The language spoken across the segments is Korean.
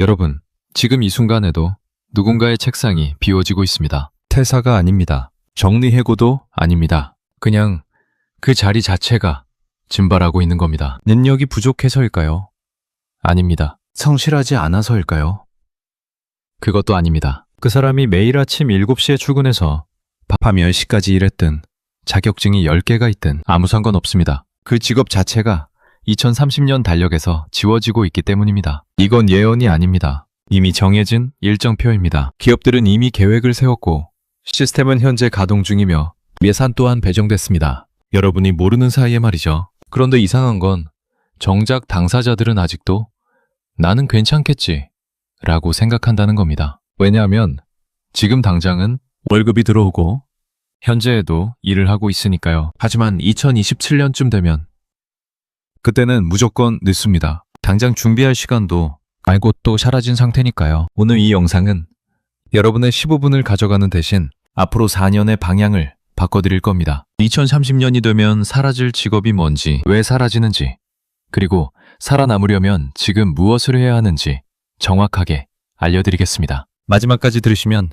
여러분, 지금 이 순간에도 누군가의 책상이 비워지고 있습니다. 퇴사가 아닙니다. 정리해고도 아닙니다. 그냥 그 자리 자체가 증발하고 있는 겁니다. 능력이 부족해서일까요? 아닙니다. 성실하지 않아서일까요? 그것도 아닙니다. 그 사람이 매일 아침 7시에 출근해서 밤 10시까지 일했든 자격증이 10개가 있든 아무 상관없습니다. 그 직업 자체가 2030년 달력에서 지워지고 있기 때문입니다. 이건 예언이 아닙니다. 이미 정해진 일정표입니다. 기업들은 이미 계획을 세웠고 시스템은 현재 가동 중이며 예산 또한 배정됐습니다. 여러분이 모르는 사이에 말이죠. 그런데 이상한 건 정작 당사자들은 아직도 나는 괜찮겠지 라고 생각한다는 겁니다. 왜냐하면 지금 당장은 월급이 들어오고 현재에도 일을 하고 있으니까요. 하지만 2027년쯤 되면 그때는 무조건 늦습니다. 당장 준비할 시간도 알고 또 사라진 상태니까요. 오늘 이 영상은 여러분의 15분을 가져가는 대신 앞으로 4년의 방향을 바꿔드릴 겁니다. 2030년이 되면 사라질 직업이 뭔지, 왜 사라지는지, 그리고 살아남으려면 지금 무엇을 해야 하는지 정확하게 알려드리겠습니다. 마지막까지 들으시면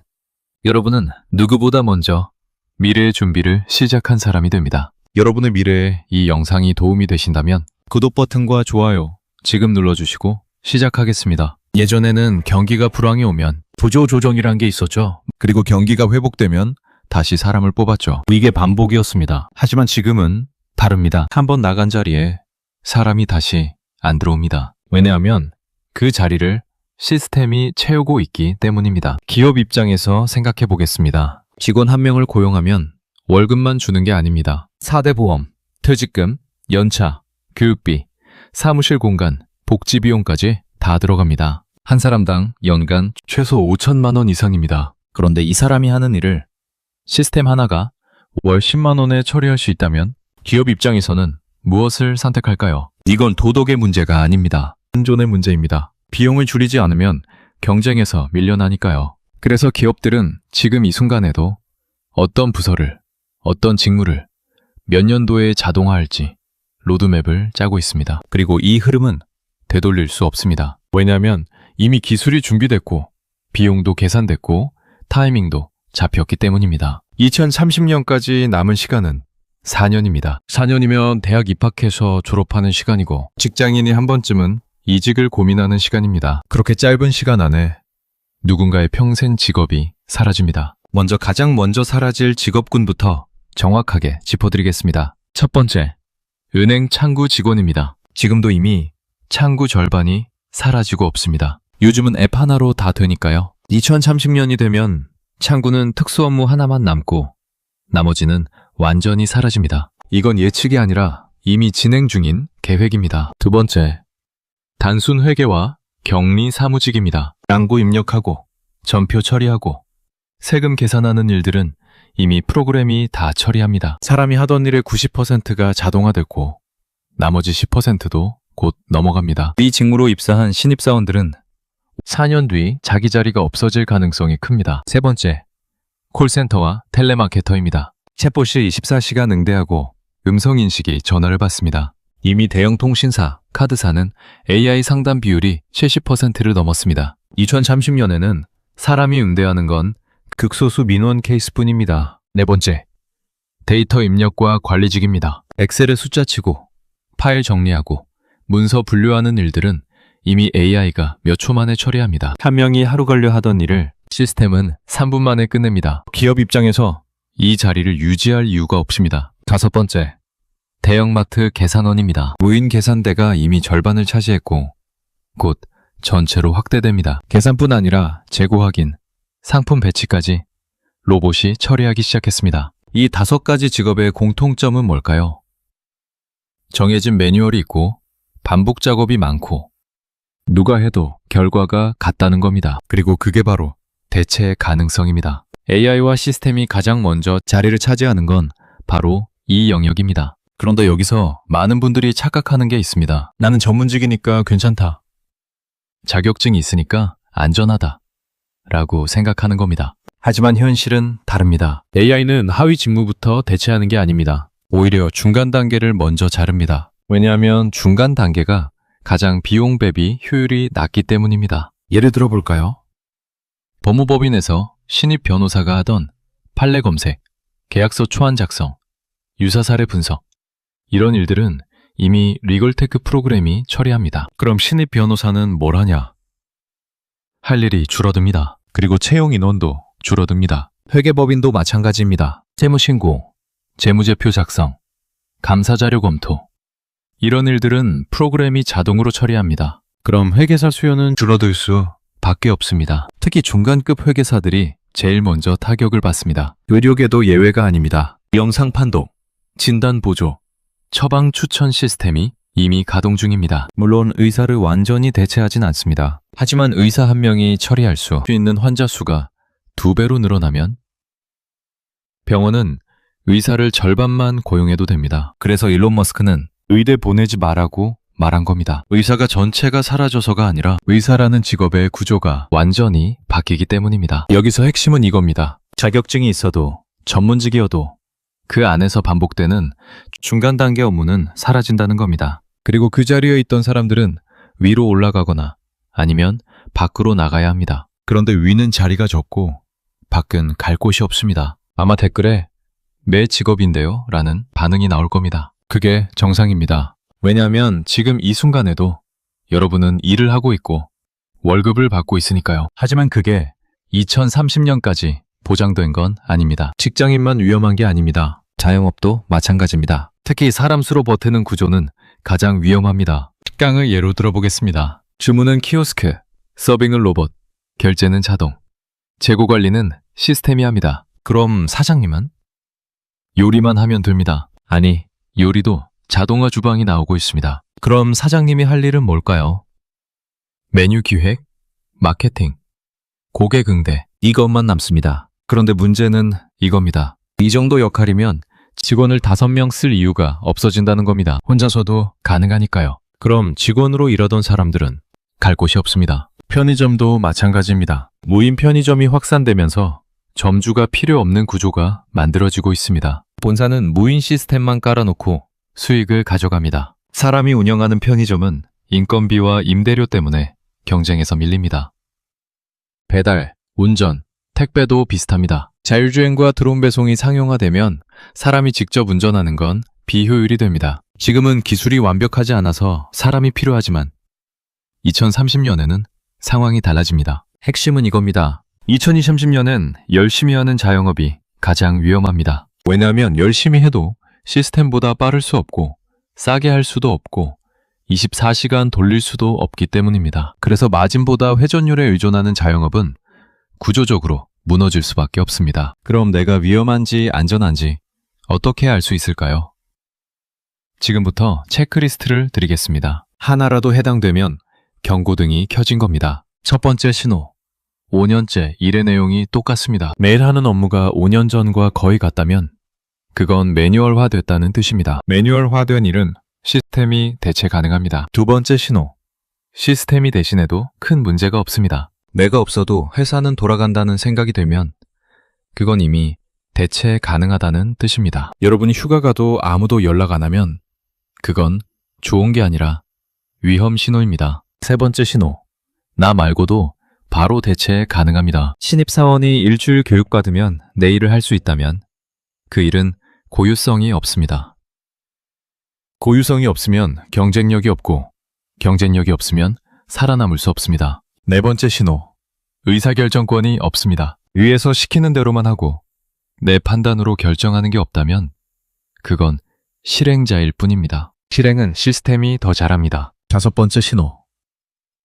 여러분은 누구보다 먼저 미래의 준비를 시작한 사람이 됩니다. 여러분의 미래에 이 영상이 도움이 되신다면 구독 버튼과 좋아요 지금 눌러주시고 시작하겠습니다. 예전에는 경기가 불황이 오면 구조조정이란 게 있었죠. 그리고 경기가 회복되면 다시 사람을 뽑았죠. 이게 반복이었습니다. 하지만 지금은 다릅니다. 한번 나간 자리에 사람이 다시 안 들어옵니다. 왜냐하면 그 자리를 시스템이 채우고 있기 때문입니다. 기업 입장에서 생각해 보겠습니다. 직원 한 명을 고용하면 월급만 주는 게 아닙니다. 4대 보험, 퇴직금, 연차, 교육비, 사무실 공간, 복지 비용까지 다 들어갑니다. 한 사람당 연간 최소 5천만 원 이상입니다. 그런데 이 사람이 하는 일을 시스템 하나가 월 10만 원에 처리할 수 있다면 기업 입장에서는 무엇을 선택할까요? 이건 도덕의 문제가 아닙니다. 생존의 문제입니다. 비용을 줄이지 않으면 경쟁에서 밀려나니까요. 그래서 기업들은 지금 이 순간에도 어떤 부서를, 어떤 직무를 몇 년도에 자동화할지 로드맵을 짜고 있습니다. 그리고 이 흐름은 되돌릴 수 없습니다. 왜냐하면 이미 기술이 준비됐고 비용도 계산됐고 타이밍도 잡혔기 때문입니다. 2030년까지 남은 시간은 4년입니다. 4년이면 대학 입학해서 졸업하는 시간이고 직장인이 한 번쯤은 이직을 고민하는 시간입니다. 그렇게 짧은 시간 안에 누군가의 평생 직업이 사라집니다. 가장 먼저 사라질 직업군부터 정확하게 짚어드리겠습니다. 첫 번째, 은행 창구 직원입니다. 지금도 이미 창구 절반이 사라지고 없습니다. 요즘은 앱 하나로 다 되니까요. 2030년이 되면 창구는 특수 업무 하나만 남고 나머지는 완전히 사라집니다. 이건 예측이 아니라 이미 진행 중인 계획입니다. 두 번째, 단순 회계와 격리 사무직입니다. 양고 입력하고 전표 처리하고 세금 계산하는 일들은 이미 프로그램이 다 처리합니다. 사람이 하던 일의 90%가 자동화됐고 나머지 10%도 곧 넘어갑니다. 이 직무로 입사한 신입사원들은 4년 뒤 자기 자리가 없어질 가능성이 큽니다. 세 번째, 콜센터와 텔레마케터입니다. 챗봇이 24시간 응대하고 음성인식이 전화를 받습니다. 이미 대형 통신사, 카드사는 AI 상담 비율이 70%를 넘었습니다. 2030년에는 사람이 응대하는 건 극소수 민원 케이스뿐입니다. 네 번째, 데이터 입력과 관리직입니다. 엑셀에 숫자 치고 파일 정리하고 문서 분류하는 일들은 이미 AI가 몇 초 만에 처리합니다. 한 명이 하루 걸려 하던 일을 시스템은 3분 만에 끝냅니다. 기업 입장에서 이 자리를 유지할 이유가 없습니다. 다섯 번째, 대형마트 계산원입니다. 무인 계산대가 이미 절반을 차지했고 곧 전체로 확대됩니다. 계산뿐 아니라 재고 확인, 상품 배치까지 로봇이 처리하기 시작했습니다. 이 5가지 직업의 공통점은 뭘까요? 정해진 매뉴얼이 있고 반복 작업이 많고 누가 해도 결과가 같다는 겁니다. 그리고 그게 바로 대체의 가능성입니다. AI와 시스템이 가장 먼저 자리를 차지하는 건 바로 이 영역입니다. 그런데 여기서 많은 분들이 착각하는 게 있습니다. 나는 전문직이니까 괜찮다. 자격증이 있으니까 안전하다. 라고 생각하는 겁니다. 하지만 현실은 다릅니다. AI는 하위 직무부터 대체하는 게 아닙니다. 오히려 중간 단계를 먼저 자릅니다. 왜냐하면 중간 단계가 가장 비용 대비 효율이 낮기 때문입니다. 예를 들어볼까요? 법무법인에서 신입 변호사가 하던 판례 검색, 계약서 초안 작성, 유사 사례 분석, 이런 일들은 이미 리걸테크 프로그램이 처리합니다. 그럼 신입 변호사는 뭘 하냐? 할 일이 줄어듭니다. 그리고 채용 인원도 줄어듭니다. 회계법인도 마찬가지입니다. 세무신고, 재무제표 작성, 감사자료 검토, 이런 일들은 프로그램이 자동으로 처리합니다. 그럼 회계사 수요는 줄어들 수밖에 없습니다. 특히 중간급 회계사들이 제일 먼저 타격을 받습니다. 의료계도 예외가 아닙니다. 영상 판독, 진단 보조, 처방 추천 시스템이 이미 가동 중입니다. 물론 의사를 완전히 대체하진 않습니다. 하지만 의사 한 명이 처리할 수 있는 환자 수가 2배로 늘어나면 병원은 의사를 절반만 고용해도 됩니다. 그래서 일론 머스크는 의대 보내지 말라고 말한 겁니다. 의사가 전체가 사라져서가 아니라 의사라는 직업의 구조가 완전히 바뀌기 때문입니다. 여기서 핵심은 이겁니다. 자격증이 있어도 전문직이어도 그 안에서 반복되는 중간 단계 업무는 사라진다는 겁니다. 그리고 그 자리에 있던 사람들은 위로 올라가거나 아니면 밖으로 나가야 합니다. 그런데 위는 자리가 적고 밖은 갈 곳이 없습니다. 아마 댓글에 매 직업인데요 라는 반응이 나올 겁니다. 그게 정상입니다. 왜냐하면 지금 이 순간에도 여러분은 일을 하고 있고 월급을 받고 있으니까요. 하지만 그게 2030년까지 보장된 건 아닙니다. 직장인만 위험한 게 아닙니다. 자영업도 마찬가지입니다. 특히 사람 수로 버티는 구조는 가장 위험합니다. 식당을 예로 들어보겠습니다. 주문은 키오스크, 서빙은 로봇, 결제는 자동, 재고 관리는 시스템이 합니다. 그럼 사장님은? 요리만 하면 됩니다. 아니, 요리도 자동화 주방이 나오고 있습니다. 그럼 사장님이 할 일은 뭘까요? 메뉴 기획, 마케팅, 고객 응대, 이것만 남습니다. 그런데 문제는 이겁니다. 이 정도 역할이면 직원을 5명 쓸 이유가 없어진다는 겁니다. 혼자서도 가능하니까요. 그럼 직원으로 일하던 사람들은 갈 곳이 없습니다. 편의점도 마찬가지입니다. 무인 편의점이 확산되면서 점주가 필요 없는 구조가 만들어지고 있습니다. 본사는 무인 시스템만 깔아놓고 수익을 가져갑니다. 사람이 운영하는 편의점은 인건비와 임대료 때문에 경쟁에서 밀립니다. 배달, 운전, 택배도 비슷합니다. 자율주행과 드론 배송이 상용화되면 사람이 직접 운전하는 건 비효율이 됩니다. 지금은 기술이 완벽하지 않아서 사람이 필요하지만 2030년에는 상황이 달라집니다. 핵심은 이겁니다. 2030년엔 열심히 하는 자영업이 가장 위험합니다. 왜냐하면 열심히 해도 시스템보다 빠를 수 없고 싸게 할 수도 없고 24시간 돌릴 수도 없기 때문입니다. 그래서 마진보다 회전율에 의존하는 자영업은 구조적으로 무너질 수밖에 없습니다. 그럼 내가 위험한지 안전한지 어떻게 알 수 있을까요? 지금부터 체크리스트를 드리겠습니다. 하나라도 해당되면 경고등이 켜진 겁니다. 첫 번째 신호. 5년째 일의 내용이 똑같습니다. 매일 하는 업무가 5년 전과 거의 같다면 그건 매뉴얼화 됐다는 뜻입니다. 매뉴얼화된 일은 시스템이 대체 가능합니다. 두 번째 신호. 시스템이 대신해도 큰 문제가 없습니다. 내가 없어도 회사는 돌아간다는 생각이 들면 그건 이미 대체 가능하다는 뜻입니다. 여러분이 휴가 가도 아무도 연락 안 하면 그건 좋은 게 아니라 위험 신호입니다. 세 번째 신호. 나 말고도 바로 대체 가능합니다. 신입사원이 일주일 교육받으면 내 일을 할 수 있다면 그 일은 고유성이 없습니다. 고유성이 없으면 경쟁력이 없고 경쟁력이 없으면 살아남을 수 없습니다. 네 번째 신호. 의사결정권이 없습니다. 위에서 시키는 대로만 하고 내 판단으로 결정하는 게 없다면 그건 실행자일 뿐입니다. 실행은 시스템이 더 잘합니다. 다섯 번째 신호.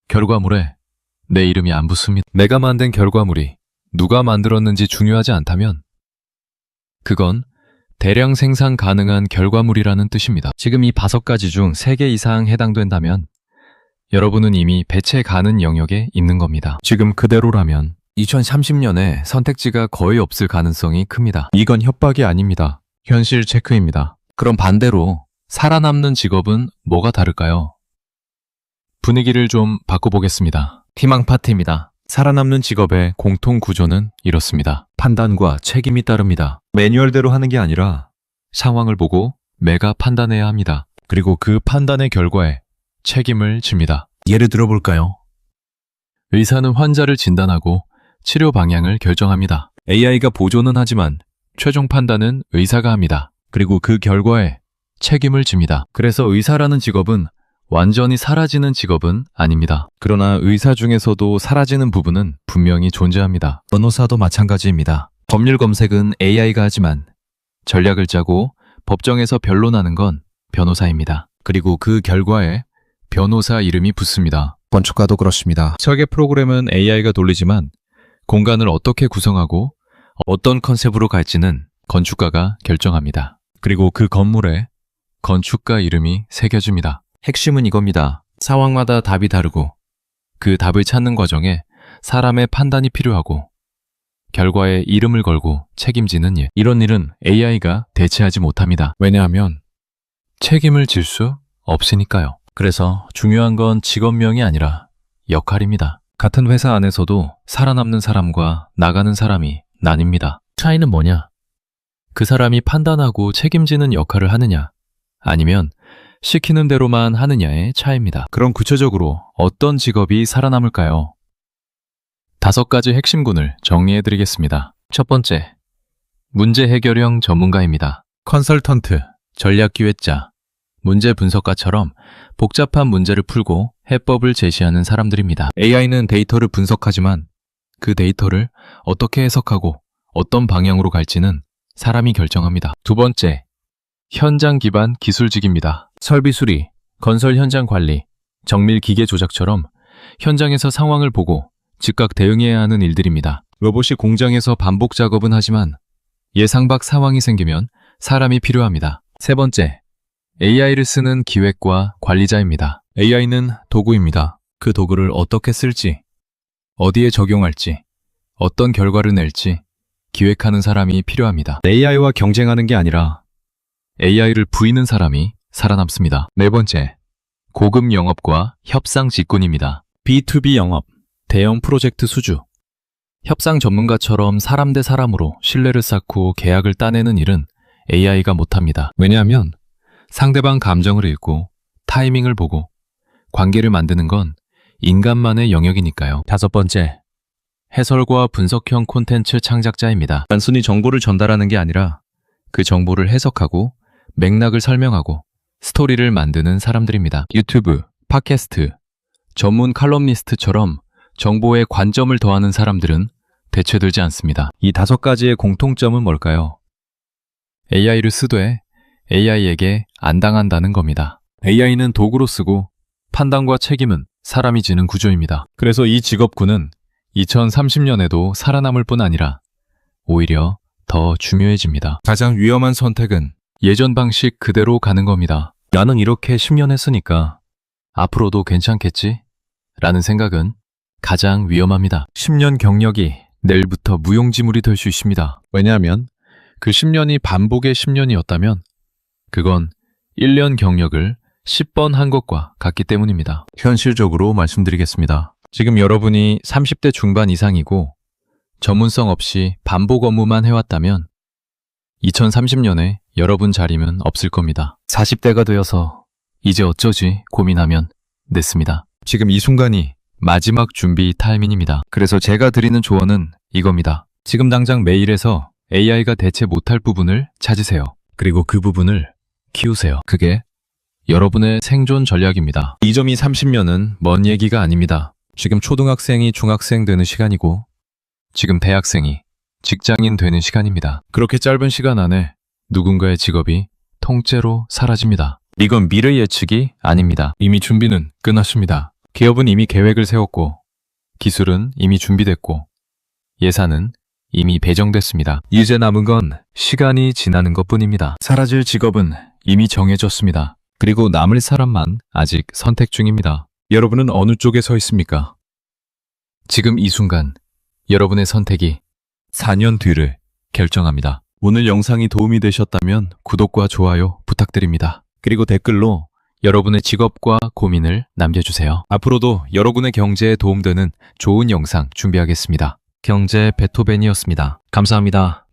결과물에 내 이름이 안 붙습니다. 내가 만든 결과물이 누가 만들었는지 중요하지 않다면 그건 대량 생산 가능한 결과물이라는 뜻입니다. 지금 이 5가지 중 3개 이상 해당된다면 여러분은 이미 배체 가능 영역에 있는 겁니다. 지금 그대로라면 2030년에 선택지가 거의 없을 가능성이 큽니다. 이건 협박이 아닙니다. 현실 체크입니다. 그럼 반대로 살아남는 직업은 뭐가 다를까요? 분위기를 좀 바꿔보겠습니다. 희망 파트입니다. 살아남는 직업의 공통 구조는 이렇습니다. 판단과 책임이 따릅니다. 매뉴얼대로 하는 게 아니라 상황을 보고 매가 판단해야 합니다. 그리고 그 판단의 결과에 책임을 집니다. 예를 들어볼까요? 의사는 환자를 진단하고 치료 방향을 결정합니다. AI가 보조는 하지만 최종 판단은 의사가 합니다. 그리고 그 결과에 책임을 집니다. 그래서 의사라는 직업은 완전히 사라지는 직업은 아닙니다. 그러나 의사 중에서도 사라지는 부분은 분명히 존재합니다. 변호사도 마찬가지입니다. 법률 검색은 AI가 하지만 전략을 짜고 법정에서 변론하는 건 변호사입니다. 그리고 그 결과에 변호사 이름이 붙습니다. 건축가도 그렇습니다. 설계 프로그램은 AI가 돌리지만 공간을 어떻게 구성하고 어떤 컨셉으로 갈지는 건축가가 결정합니다. 그리고 그 건물에 건축가 이름이 새겨집니다. 핵심은 이겁니다. 상황마다 답이 다르고 그 답을 찾는 과정에 사람의 판단이 필요하고 결과에 이름을 걸고 책임지는 일. 이런 일은 AI가 대체하지 못합니다. 왜냐하면 책임을 질 수 없으니까요. 그래서 중요한 건 직업명이 아니라 역할입니다. 같은 회사 안에서도 살아남는 사람과 나가는 사람이 나뉩니다. 차이는 뭐냐? 그 사람이 판단하고 책임지는 역할을 하느냐, 아니면 시키는 대로만 하느냐의 차이입니다. 그럼 구체적으로 어떤 직업이 살아남을까요? 5가지 핵심군을 정리해드리겠습니다. 첫 번째, 문제 해결형 전문가입니다. 컨설턴트, 전략기획자, 문제 분석가처럼 복잡한 문제를 풀고 해법을 제시하는 사람들입니다. AI는 데이터를 분석하지만 그 데이터를 어떻게 해석하고 어떤 방향으로 갈지는 사람이 결정합니다. 두 번째, 현장 기반 기술직입니다. 설비 수리, 건설 현장 관리, 정밀 기계 조작처럼 현장에서 상황을 보고 즉각 대응해야 하는 일들입니다. 로봇이 공장에서 반복 작업은 하지만 예상 밖 상황이 생기면 사람이 필요합니다. 세 번째, AI를 쓰는 기획과 관리자입니다. AI는 도구입니다. 그 도구를 어떻게 쓸지, 어디에 적용할지, 어떤 결과를 낼지 기획하는 사람이 필요합니다. AI와 경쟁하는 게 아니라 AI를 부리는 사람이 살아남습니다. 네 번째, 고급 영업과 협상 직군입니다. B2B 영업, 대형 프로젝트 수주. 협상 전문가처럼 사람 대 사람으로 신뢰를 쌓고 계약을 따내는 일은 AI가 못합니다. 왜냐하면 상대방 감정을 읽고 타이밍을 보고 관계를 만드는 건 인간만의 영역이니까요. 다섯 번째, 해설과 분석형 콘텐츠 창작자입니다. 단순히 정보를 전달하는 게 아니라 그 정보를 해석하고 맥락을 설명하고 스토리를 만드는 사람들입니다. 유튜브, 팟캐스트, 전문 칼럼니스트처럼 정보에 관점을 더하는 사람들은 대체되지 않습니다. 이 5가지의 공통점은 뭘까요? AI를 쓰되 AI에게 안 당한다는 겁니다. AI는 도구로 쓰고 판단과 책임은 사람이 지는 구조입니다. 그래서 이 직업군은 2030년에도 살아남을 뿐 아니라 오히려 더 중요해집니다. 가장 위험한 선택은 예전 방식 그대로 가는 겁니다. 나는 이렇게 10년 했으니까 앞으로도 괜찮겠지? 라는 생각은 가장 위험합니다. 10년 경력이 내일부터 무용지물이 될 수 있습니다. 왜냐하면 그 10년이 반복의 10년이었다면 그건 1년 경력을 10번 한 것과 같기 때문입니다. 현실적으로 말씀드리겠습니다. 지금 여러분이 30대 중반 이상이고 전문성 없이 반복 업무만 해왔다면 2030년에 여러분 자리는 없을 겁니다. 40대가 되어서 이제 어쩌지 고민하면 늦습니다. 지금 이 순간이 마지막 준비 타이밍입니다. 그래서 제가 드리는 조언은 이겁니다. 지금 당장 메일에서 AI가 대체 못할 부분을 찾으세요. 그리고 그 부분을 키우세요. 그게 여러분의 생존 전략입니다. 이 점이 30년은 먼 얘기가 아닙니다. 지금 초등학생이 중학생 되는 시간이고 지금 대학생이 직장인 되는 시간입니다. 그렇게 짧은 시간 안에 누군가의 직업이 통째로 사라집니다. 이건 미래 예측이 아닙니다. 이미 준비는 끝났습니다. 기업은 이미 계획을 세웠고 기술은 이미 준비됐고 예산은 이미 배정됐습니다. 이제 남은 건 시간이 지나는 것뿐입니다. 사라질 직업은 이미 정해졌습니다. 그리고 남을 사람만 아직 선택 중입니다. 여러분은 어느 쪽에 서 있습니까? 지금 이 순간 여러분의 선택이 4년 뒤를 결정합니다. 오늘 영상이 도움이 되셨다면 구독과 좋아요 부탁드립니다. 그리고 댓글로 여러분의 직업과 고민을 남겨주세요. 앞으로도 여러분의 경제에 도움되는 좋은 영상 준비하겠습니다. 경제 베토벤이었습니다. 감사합니다.